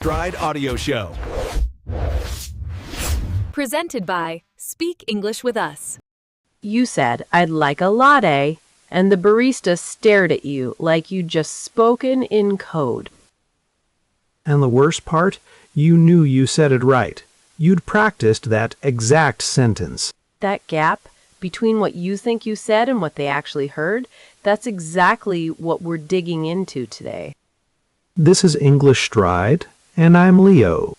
Stride Audio Show. Presented by Speak English with Us. You said, "I'd like a latte," and the barista stared at you like you'd just spoken in code. And the worst part, you knew you said it right. You'd practiced that exact sentence. That gap between what you think you said and what they actually heard, that's exactly what we're digging into today. This is English Stride, and I'm Leo.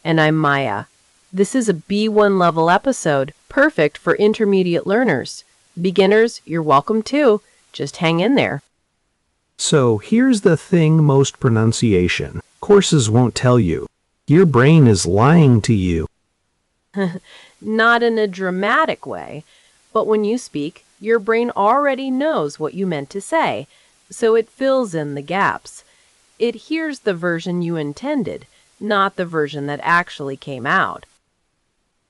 And I'm Maya. This is a B1 level episode, perfect for intermediate learners. Beginners, you're welcome too. Just hang in there. So here's the thing most pronunciation courses won't tell you. Your brain is lying to you. Not in a dramatic way, but when you speak, your brain already knows what you meant to say, so it fills in the gaps. It hears the version you intended, not the version that actually came out.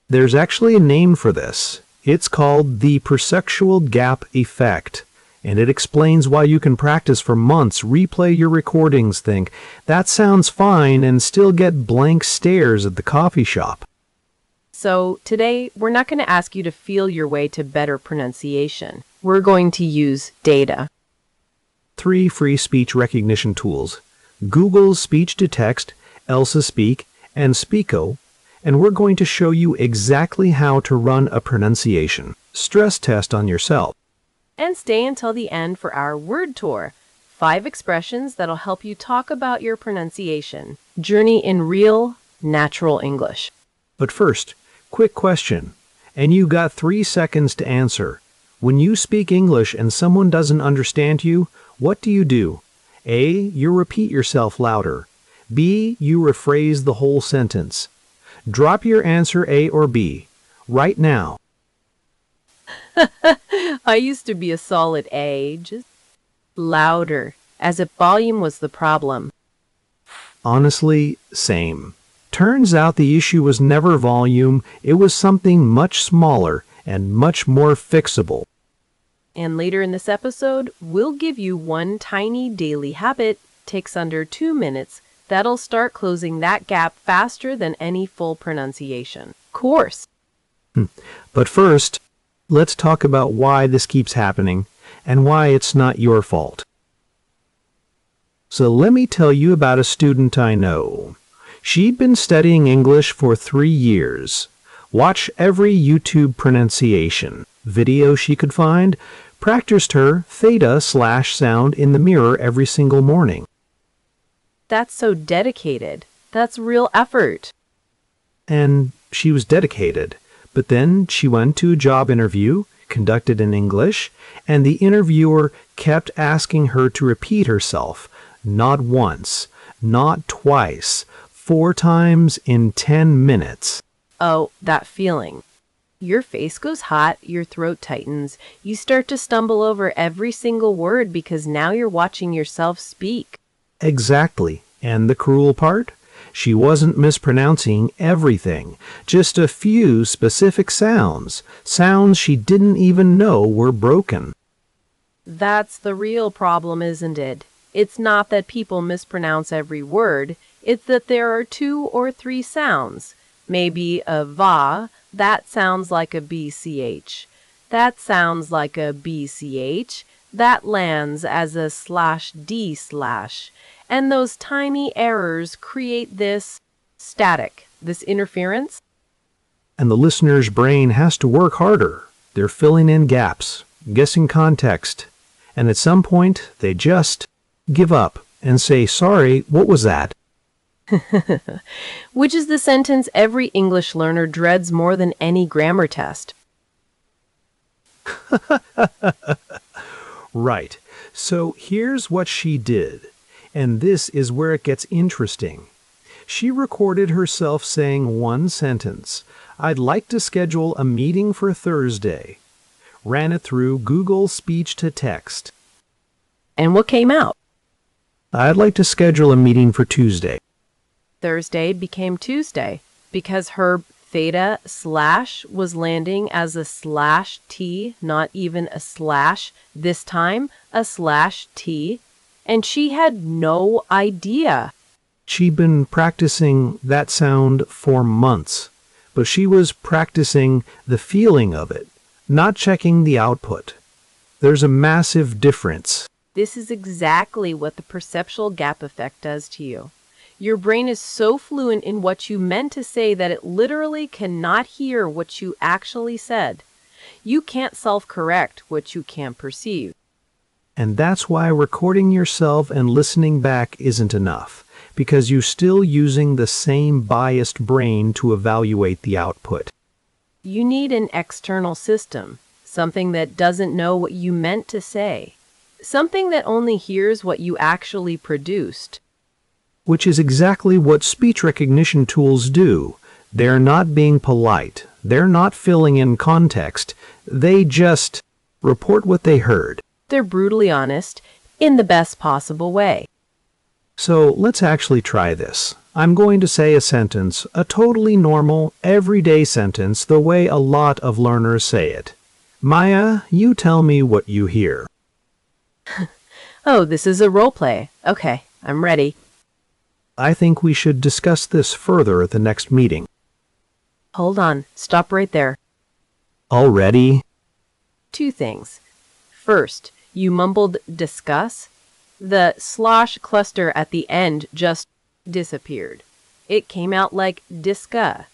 There's actually a name for this. It's called the Perceptual Gap Effect, and it explains why you can practice for months, replay your recordings, think, that sounds fine, and still get blank stares at the coffee shop. So today, we're not going to ask you to feel your way to better pronunciation. We're going to use data. 3 free speech recognition tools: Google's speech-to-text, ELSA Speak, and Speeko, and we're going to show you exactly how to run a pronunciation stress test on yourself. And stay until the end for our word tour. 5 expressions that'll help you talk about your pronunciation. Journey in real, natural English. But first, quick question, and you got 3 seconds to answer. When you speak English and someone doesn't understand you, what do? A, you repeat yourself louder. B, you rephrase the whole sentence. Drop your answer A or B, right now. I used to be a solid A, just louder, as if volume was the problem. Honestly, same. Turns out the issue was never volume, it was something much smaller and much more fixable. And later in this episode, we'll give you one tiny daily habit, takes under 2 minutes, that'll start closing that gap faster than any full pronunciation course. But first, let's talk about why this keeps happening and why it's not your fault. So let me tell you about a student I know. She'd been studying English for 3 years. Watch every YouTube pronunciation video she could find, practiced her theta/sound in the mirror every single morning. That's so dedicated. That's real effort. And she was dedicated. But then she went to a job interview, conducted in English, and the interviewer kept asking her to repeat herself, not once, not twice, 4 times in 10 minutes. Oh, that feeling. Your face goes hot, your throat tightens, you start to stumble over every single word because now you're watching yourself speak. Exactly. And the cruel part? She wasn't mispronouncing everything, just a few specific sounds she didn't even know were broken. That's the real problem, isn't it? It's not that people mispronounce every word, it's that there are 2 or 3 sounds. Maybe a va, that sounds like a BCH. That sounds like a BCH. That lands as a /D/. And those tiny errors create this static, this interference. And the listener's brain has to work harder. They're filling in gaps, guessing context, and at some point they just give up and say, "Sorry, what was that?" Which is the sentence every English learner dreads more than any grammar test. Right. So here's what she did. And this is where it gets interesting. She recorded herself saying one sentence, "I'd like to schedule a meeting for Thursday." Ran it through Google Speech-to-Text. And what came out? "I'd like to schedule a meeting for Tuesday." Thursday became Tuesday because her theta / was landing as a /t, not even a /, this time a /t. And she had no idea. She'd been practicing that sound for months, but she was practicing the feeling of it, not checking the output. There's a massive difference. This is exactly what the perceptual gap effect does to you. Your brain is so fluent in what you meant to say that it literally cannot hear what you actually said. You can't self-correct what you can't perceive. And that's why recording yourself and listening back isn't enough, because you're still using the same biased brain to evaluate the output. You need an external system, something that doesn't know what you meant to say, something that only hears what you actually produced. Which is exactly what speech recognition tools do. They're not being polite. They're not filling in context. They just report what they heard. They're brutally honest in the best possible way. So let's actually try this. I'm going to say a sentence, a totally normal, everyday sentence, the way a lot of learners say it. Maya, you tell me what you hear. Oh, this is a role play. Okay, I'm ready. I think we should discuss this further at the next meeting. Hold on, stop right there. Already? 2 things. First, you mumbled discuss. The slosh cluster at the end just disappeared. It came out like discuss.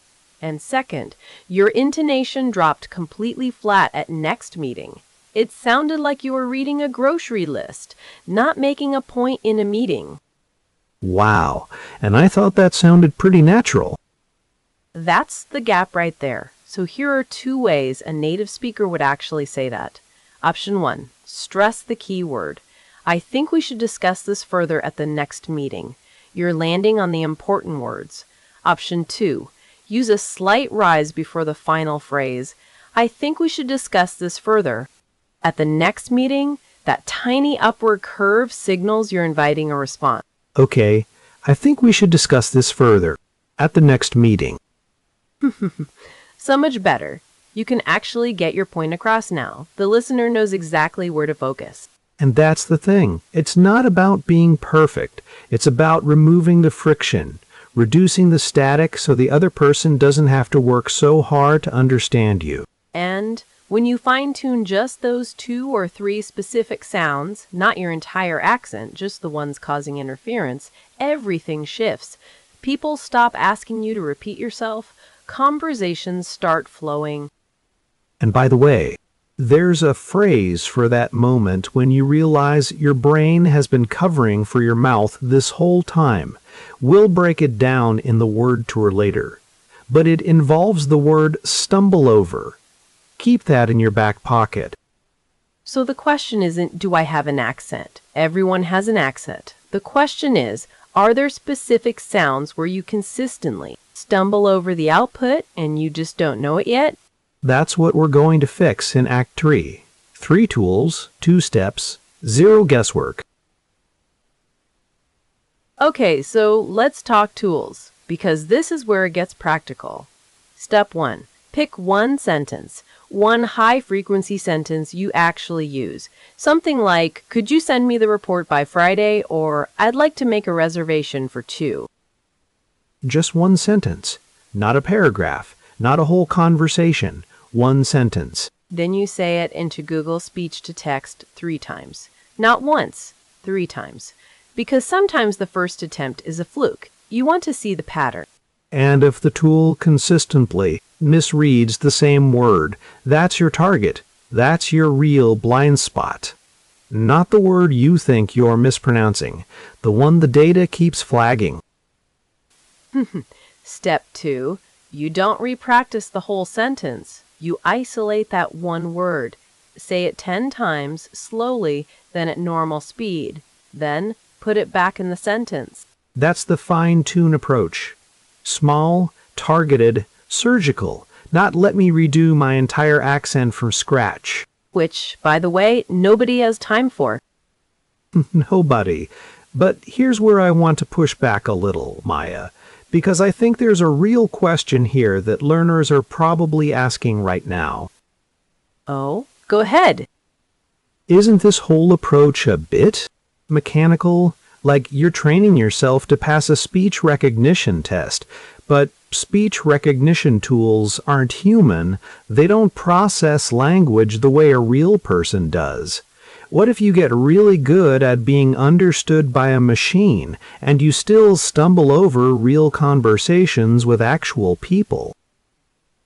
And second, your intonation dropped completely flat at next meeting. It sounded like you were reading a grocery list, not making a point in a meeting. Wow, and I thought that sounded pretty natural. That's the gap right there. So here are 2 ways a native speaker would actually say that. Option 1, stress the key word. I think we should discuss this further at the next meeting. You're landing on the important words. Option 2, use a slight rise before the final phrase. I think we should discuss this further. At the next meeting, that tiny upward curve signals you're inviting a response. Okay, I think we should discuss this further at the next meeting. So much better. You can actually get your point across now. The listener knows exactly where to focus. And that's the thing. It's not about being perfect. It's about removing the friction, reducing the static so the other person doesn't have to work so hard to understand you. And when you fine-tune just those 2 or 3 specific sounds, not your entire accent, just the ones causing interference, everything shifts. People stop asking you to repeat yourself. Conversations start flowing. And by the way, there's a phrase for that moment when you realize your brain has been covering for your mouth this whole time. We'll break it down in the word tour later. But it involves the word stumble over. Keep that in your back pocket. So the question isn't, do I have an accent? Everyone has an accent. The question is, are there specific sounds where you consistently stumble over the output and you just don't know it yet? That's what we're going to fix in Act 3. 3 tools, 2 steps, 0 guesswork. Okay, so let's talk tools, because this is where it gets practical. Step 1. Pick one sentence, one high-frequency sentence you actually use. Something like, could you send me the report by Friday? Or, I'd like to make a reservation for 2. Just one sentence, not a paragraph, not a whole conversation, one sentence. Then you say it into Google Speech to Text 3 times. Not once, 3 times. Because sometimes the first attempt is a fluke. You want to see the pattern. And if the tool consistently misreads the same word, that's your target. That's your real blind spot. Not the word you think you're mispronouncing, the one the data keeps flagging. Step 2. You don't repractice the whole sentence. You isolate that one word. Say it 10 times, slowly, then at normal speed. Then put it back in the sentence. That's the fine-tune approach. Small, targeted, surgical, not let me redo my entire accent from scratch. Which, by the way, nobody has time for. Nobody. But here's where I want to push back a little, Maya, because I think there's a real question here that learners are probably asking right now. Oh, go ahead. Isn't this whole approach a bit mechanical, Like you're training yourself to pass a speech recognition test, but speech recognition tools aren't human. They don't process language the way a real person does. What if you get really good at being understood by a machine and you still stumble over real conversations with actual people?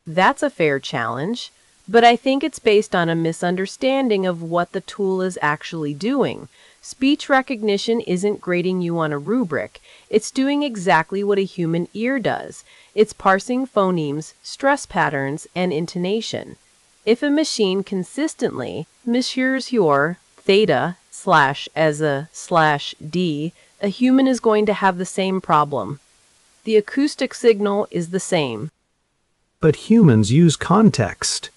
That's a fair challenge, but I think it's based on a misunderstanding of what the tool is actually doing. Speech recognition isn't grading you on a rubric. It's doing exactly what a human ear does. It's parsing phonemes, stress patterns, and intonation. If a machine consistently mishears your theta as a /d, a human is going to have the same problem. The acoustic signal is the same. But humans use context.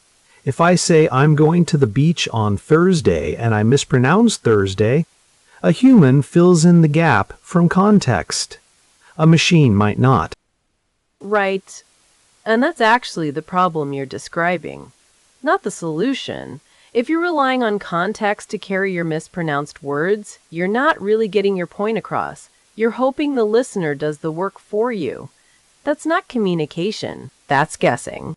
If I say I'm going to the beach on Thursday and I mispronounce Thursday, a human fills in the gap from context. A machine might not. Right. And that's actually the problem you're describing, not the solution. If you're relying on context to carry your mispronounced words, you're not really getting your point across. You're hoping the listener does the work for you. That's not communication. That's guessing.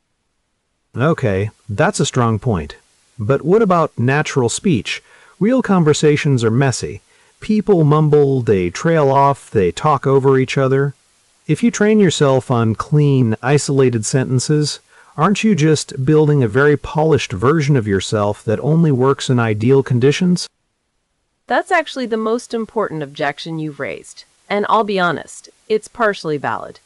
Okay, that's a strong point. But what about natural speech? Real conversations are messy. People mumble, they trail off, they talk over each other. If you train yourself on clean, isolated sentences, aren't you just building a very polished version of yourself that only works in ideal conditions? That's actually the most important objection you've raised. And I'll be honest, it's partially valid.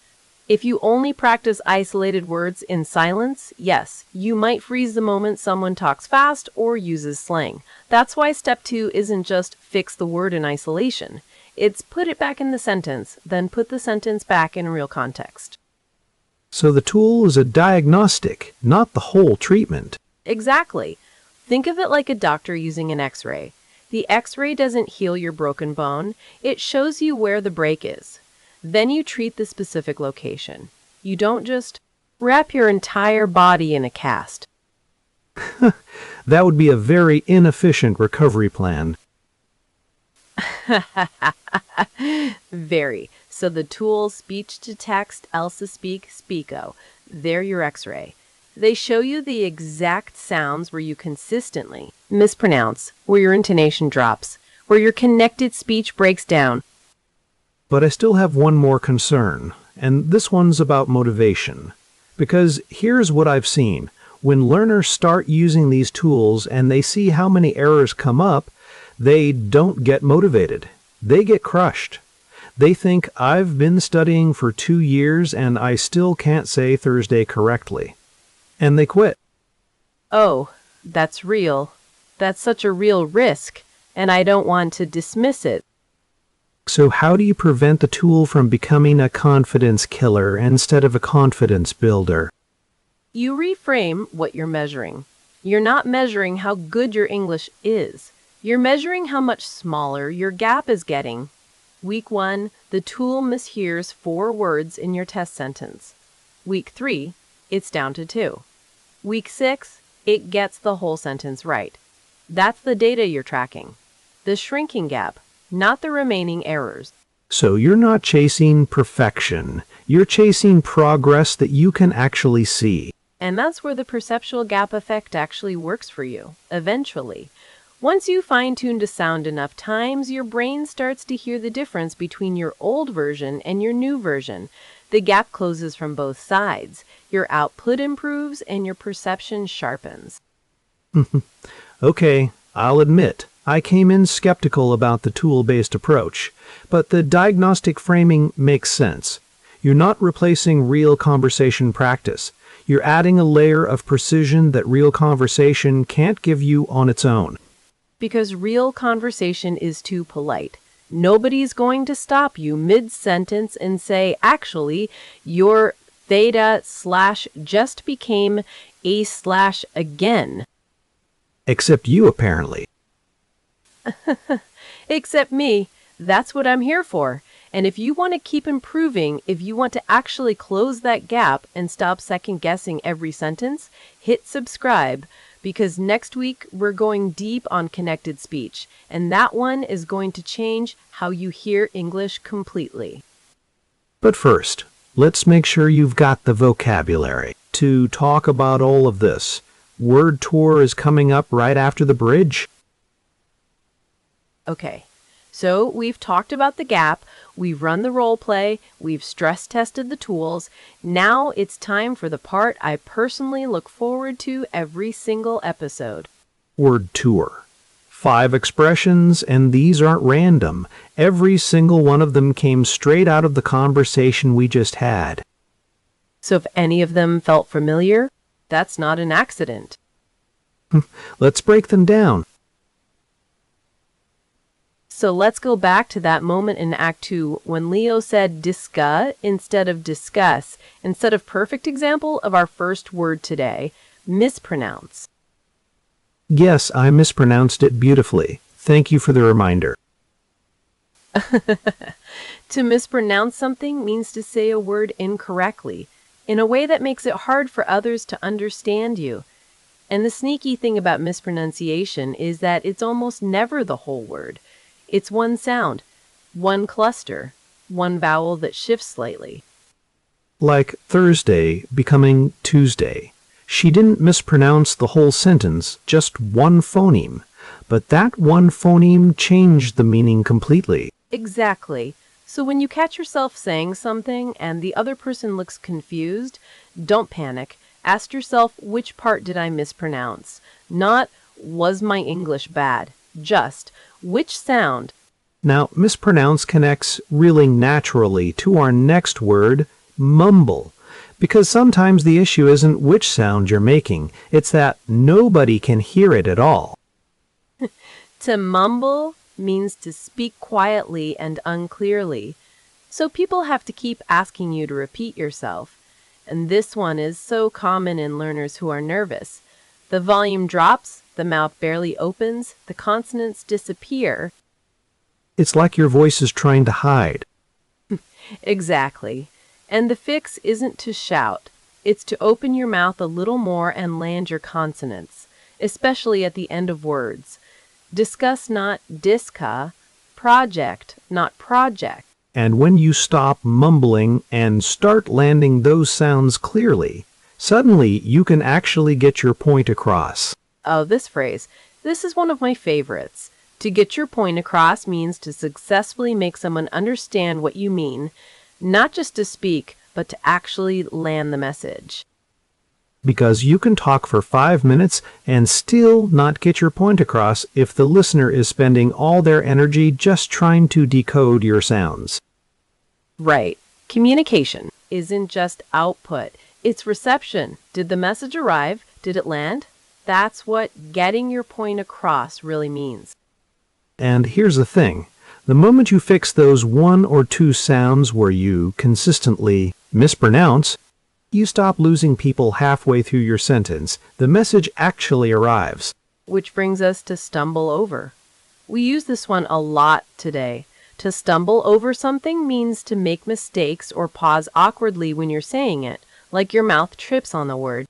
If you only practice isolated words in silence, yes, you might freeze the moment someone talks fast or uses slang. That's why step 2 isn't just fix the word in isolation. It's put it back in the sentence, then put the sentence back in real context. So the tool is a diagnostic, not the whole treatment. Exactly. Think of it like a doctor using an X-ray. The X-ray doesn't heal your broken bone, it shows you where the break is. Then you treat the specific location. You don't just wrap your entire body in a cast. That would be a very inefficient recovery plan. Very. So the tools speech-to-text, ELSA Speak, Speeko, they're your X-ray. They show you the exact sounds where you consistently mispronounce, where your intonation drops, where your connected speech breaks down. But I still have one more concern, and this one's about motivation. Because here's what I've seen. When learners start using these tools and they see how many errors come up, they don't get motivated. They get crushed. They think, I've been studying for 2 years and I still can't say Thursday correctly. And they quit. Oh, that's real. That's such a real risk, and I don't want to dismiss it. So how do you prevent the tool from becoming a confidence killer instead of a confidence builder? You reframe what you're measuring. You're not measuring how good your English is. You're measuring how much smaller your gap is getting. Week 1, the tool mishears 4 words in your test sentence. Week 3, it's down to 2. Week 6, it gets the whole sentence right. That's the data you're tracking. The shrinking gap, not the remaining errors. So you're not chasing perfection. You're chasing progress that you can actually see. And that's where the perceptual gap effect actually works for you, eventually. Once you fine-tune a sound enough times, your brain starts to hear the difference between your old version and your new version. The gap closes from both sides. Your output improves and your perception sharpens. Okay, I'll admit, I came in skeptical about the tool-based approach, but the diagnostic framing makes sense. You're not replacing real conversation practice. You're adding a layer of precision that real conversation can't give you on its own. Because real conversation is too polite. Nobody's going to stop you mid-sentence and say, actually, your theta / just became a / again. Except you, apparently. Except me. That's what I'm here for. And if you want to keep improving, if you want to actually close that gap and stop second-guessing every sentence, hit subscribe. because next week we're going deep on connected speech, and that one is going to change how you hear English completely. But first, let's make sure you've got the vocabulary to talk about all of this. Word tour is coming up right after the bridge. Okay, so we've talked about the gap, we've run the role play, we've stress tested the tools. Now it's time for the part I personally look forward to every single episode. Word tour. 5 expressions, and these aren't random. Every single one of them came straight out of the conversation we just had. So if any of them felt familiar, that's not an accident. Let's break them down. So let's go back to that moment in Act 2 when Leo said discuss instead of discuss, instead of perfect example of our first word today, mispronounce. Yes, I mispronounced it beautifully. Thank you for the reminder. To mispronounce something means to say a word incorrectly, in a way that makes it hard for others to understand you. And the sneaky thing about mispronunciation is that it's almost never the whole word. It's one sound, one cluster, one vowel that shifts slightly. Like Thursday becoming Tuesday. She didn't mispronounce the whole sentence, just one phoneme. But that one phoneme changed the meaning completely. Exactly. So when you catch yourself saying something and the other person looks confused, don't panic. Ask yourself, which part did I mispronounce? Not, was my English bad? Just, which sound? Now, mispronounce connects really naturally to our next word, mumble. Because sometimes the issue isn't which sound you're making, it's that nobody can hear it at all. To mumble means to speak quietly and unclearly. So people have to keep asking you to repeat yourself. And this one is so common in learners who are nervous. The volume drops, the mouth barely opens, the consonants disappear. It's like your voice is trying to hide. Exactly. And the fix isn't to shout. It's to open your mouth a little more and land your consonants, especially at the end of words. Discuss, not disca. Project, not project. And when you stop mumbling and start landing those sounds clearly, suddenly you can actually get your point across. Oh, this phrase. This is one of my favorites. To get your point across means to successfully make someone understand what you mean, not just to speak, but to actually land the message. Because you can talk for 5 minutes and still not get your point across if the listener is spending all their energy just trying to decode your sounds. Right. Communication isn't just output. It's reception. Did the message arrive? Did it land? That's what getting your point across really means. And here's the thing. The moment you fix those 1 or 2 sounds where you consistently mispronounce, you stop losing people halfway through your sentence. The message actually arrives. Which brings us to stumble over. We use this one a lot today. To stumble over something means to make mistakes or pause awkwardly when you're saying it, like your mouth trips on the word.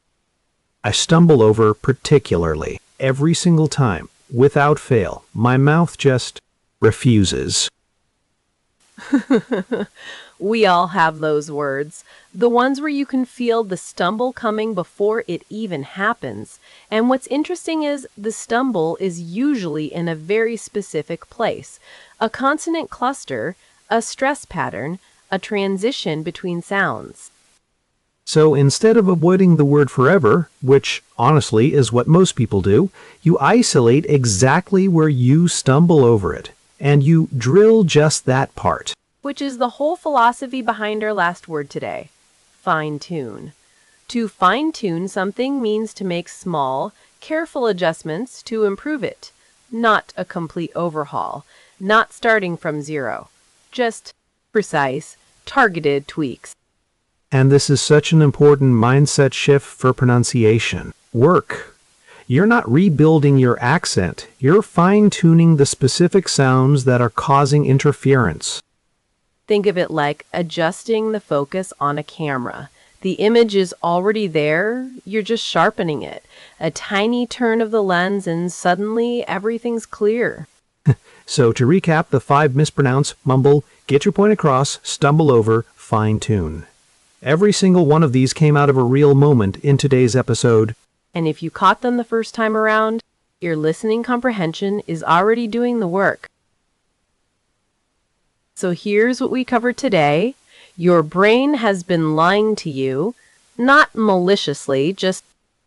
I stumble over particularly. Every single time, without fail, my mouth just refuses. We all have those words, the ones where you can feel the stumble coming before it even happens. And what's interesting is the stumble is usually in a very specific place, a consonant cluster, a stress pattern, a transition between sounds. So instead of avoiding the word forever, which honestly is what most people do, you isolate exactly where you stumble over it, and you drill just that part. Which is the whole philosophy behind our last word today, fine-tune. To fine-tune something means to make small, careful adjustments to improve it, not a complete overhaul, not starting from zero, just precise, targeted tweaks. And this is such an important mindset shift for pronunciation. Work. You're not rebuilding your accent, you're fine-tuning the specific sounds that are causing interference. Think of it like adjusting the focus on a camera. The image is already there, you're just sharpening it. A tiny turn of the lens and suddenly everything's clear. So to recap the 5 mispronounce, mumble, get your point across, stumble over, fine-tune. Every single one of these came out of a real moment in today's episode. And if you caught them the first time around, your listening comprehension is already doing the work. So here's what we covered today. Your brain has been lying to you, not maliciously, just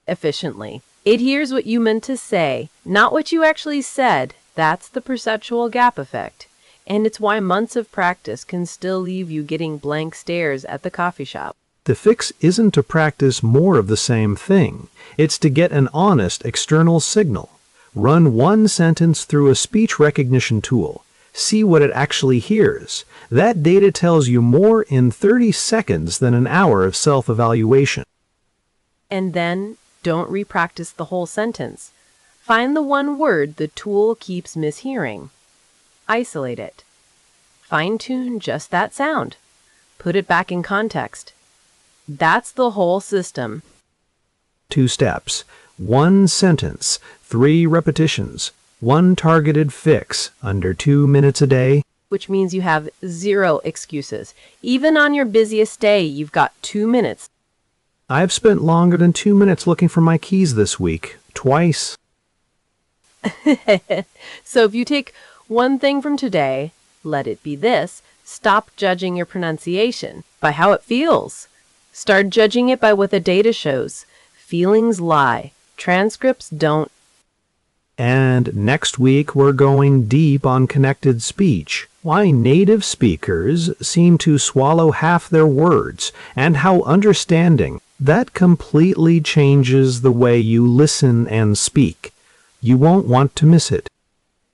efficiently. It hears what you meant to say, not what you actually said. That's the perceptual gap effect. And it's why months of practice can still leave you getting blank stares at the coffee shop. The fix isn't to practice more of the same thing. It's to get an honest external signal. Run one sentence through a speech recognition tool. See what it actually hears. That data tells you more in 30 seconds than an hour of self-evaluation. And then don't repractice the whole sentence. Find the one word the tool keeps mishearing. Isolate it. Fine-tune just that sound. Put it back in context. That's the whole system. 2 steps. 1 sentence, 3 repetitions, 1 targeted fix under 2 minutes a day. Which means you have 0 excuses. Even on your busiest day, you've got 2 minutes. I've spent longer than 2 minutes looking for my keys this week. Twice. So if you take one thing from today, let it be this: stop judging your pronunciation by how it feels. Start judging it by what the data shows. Feelings lie. Transcripts don't. And next week we're going deep on connected speech. Why native speakers seem to swallow half their words, and how understanding that completely changes the way you listen and speak. You won't want to miss it.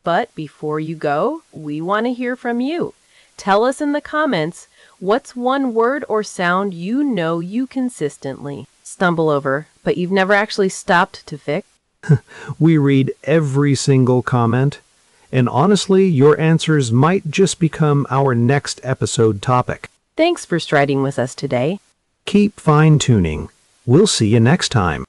But before you go, we want to hear from you. Tell us in the comments, what's one word or sound you know you consistently stumble over, but you've never actually stopped to fix? We read every single comment, and honestly, your answers might just become our next episode topic. Thanks for striding with us today. Keep fine-tuning. We'll see you next time.